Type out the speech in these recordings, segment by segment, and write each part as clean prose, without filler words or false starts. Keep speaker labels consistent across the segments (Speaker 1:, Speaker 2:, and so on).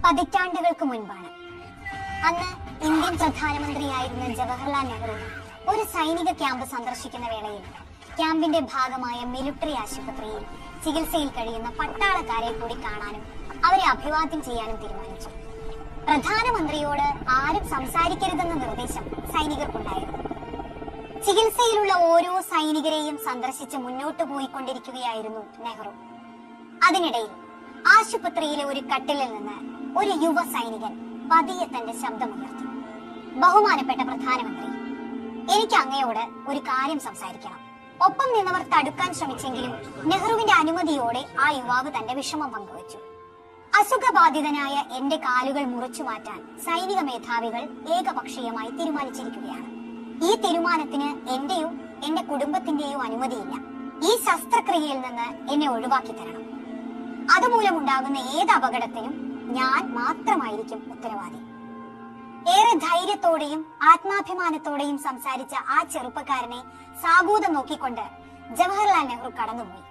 Speaker 1: പതിറ്റാണ്ടുകൾക്ക് മുൻപാണ്. അന്ന് ഇന്ത്യൻ പ്രധാനമന്ത്രിയായിരുന്ന ജവഹർലാൽ നെഹ്റു ഒരു സൈനിക ക്യാമ്പ് സന്ദർശിക്കുന്ന വേളയിൽ ക്യാമ്പിന്റെ ഭാഗമായ മിലിറ്ററി ആശുപത്രിയിൽ ചികിത്സയിൽ കഴിയുന്ന പട്ടാളക്കാരെ കൂടി കാണാനും അവരെ അഭിവാദ്യം ചെയ്യാനും തീരുമാനിച്ചു. പ്രധാനമന്ത്രിയോട് ആരും സംസാരിക്കരുതെന്ന നിർദ്ദേശം സൈനികർക്കുണ്ടായിരുന്നു. ചികിത്സയിലുള്ള ഓരോ സൈനികരെയും സന്ദർശിച്ച് മുന്നോട്ടു പോയിക്കൊണ്ടിരിക്കുകയായിരുന്നു നെഹ്റു. അതിനിടയിൽ ആശുപത്രിയിലെ ഒരു കട്ടിലിൽ നിന്ന് ഒരു യുവ സൈനികൻ പതിയെ തന്റെ ശബ്ദമുയർത്തി. ബഹുമാനപ്പെട്ട പ്രധാനമന്ത്രി, എനിക്ക് അങ്ങയോട് ഒരു കാര്യം സംസാരിക്കണം. ഒപ്പം നിന്നവർ തടുക്കാൻ ശ്രമിച്ചെങ്കിലും നെഹ്റുവിന്റെ അനുമതിയോടെ ആ യുവാവ് തന്റെ വിഷമം പങ്കുവച്ചു. അസുഖബാധിതനായ എന്റെ കാലുകൾ മുറിച്ചു മാറ്റാൻ സൈനിക മേധാവികൾ ഏകപക്ഷീയമായി തീരുമാനിച്ചിരിക്കുകയാണ്. ഈ തീരുമാനത്തിന് എന്റെയോ എന്റെ കുടുംബത്തിന്റെയോ അനുമതിയില്ല. ഈ ശസ്ത്രക്രിയയിൽ നിന്ന് എന്നെ ഒഴിവാക്കി തരണം. അതുമൂലമുണ്ടാകുന്ന ഏത് അപകടത്തിനും ഞാൻ മാത്രമായിരിക്കും ഉത്തരവാദി. ഏറെ ധൈര്യത്തോടെയും ആത്മാഭിമാനത്തോടെയും സംസാരിച്ച ആ ചെറുപ്പക്കാരനെ സാഗൂതം നോക്കിക്കൊണ്ട് ജവഹർലാൽ നെഹ്റു കടന്നുപോയി.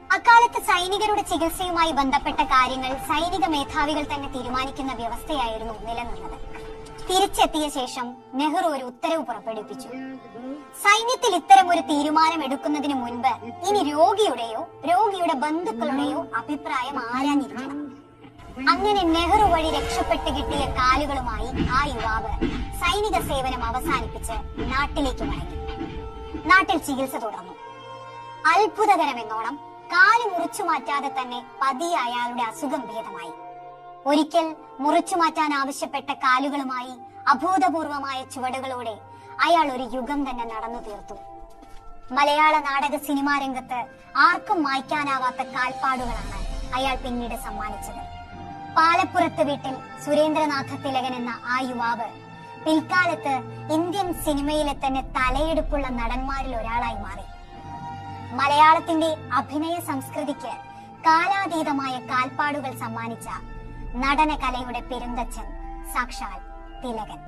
Speaker 1: അക്കാലത്ത് സൈനികരുടെ ചികിത്സയുമായി ബന്ധപ്പെട്ട കാര്യങ്ങൾ സൈനിക മേധാവികൾ തന്നെ തീരുമാനിക്കുന്ന വ്യവസ്ഥയായിരുന്നു നിലനിന്നത്. തിരിച്ചെത്തിയ ശേഷം നെഹ്റു ഒരു ഉത്തരവ് പുറപ്പെടുവിപ്പിച്ചു. സൈന്യത്തിൽ ഇത്തരം ഒരു തീരുമാനം എടുക്കുന്നതിന് മുൻപ് ഇനി രോഗിയുടെയോ രോഗിയുടെ ബന്ധുക്കളുടെയോ അഭിപ്രായം ആരാഞ്ഞിരിക്കണം. അങ്ങനെ നെഹ്റു വഴി രക്ഷപ്പെട്ട് കിട്ടിയ കാലുകളുമായി ആ യുവാവ് സൈനിക സേവനം അവസാനിപ്പിച്ച് നാട്ടിലേക്ക് മടങ്ങി. നാട്ടിൽ ചികിത്സ തുടർന്നു. അത്ഭുതകരമെന്നോണം കാല് മുറിച്ചു മാറ്റാതെ തന്നെ പതിയെ അയാളുടെ അസുഖം ഭേദമായി. ഒരിക്കൽ മുറിച്ചു മാറ്റാൻ ആവശ്യപ്പെട്ട കാലുകളുമായി അഭൂതപൂർവമായ ചുവടുകളോടെ അയാൾ ഒരു യുഗം തന്നെ നടന്നു തീർത്തു. മലയാള നാടക സിനിമാ രംഗത്ത് ആർക്കും മായ്ക്കാനാവാത്ത കാൽപ്പാടുകളാണ് അയാൾ പിന്നീട് സമ്മാനിച്ചത്. പാലപ്പുറത്ത് വീട്ടിൽ സുരേന്ദ്രനാഥ തിലകൻ എന്ന ആ യുവാവ് പിൽക്കാലത്ത് ഇന്ത്യൻ സിനിമയിലെ തന്നെ തലയെടുപ്പുള്ള നടന്മാരിൽ ഒരാളായി മാറി. മലയാളത്തിന്റെ അഭിനയ സംസ്കൃതിക്ക് കാലാതീതമായ കാൽപ്പാടുകൾ സമ്മാനിച്ച നടന കലയുടെ പെരുന്തച്ഛൻ സാക്ഷാൽ തിലകൻ.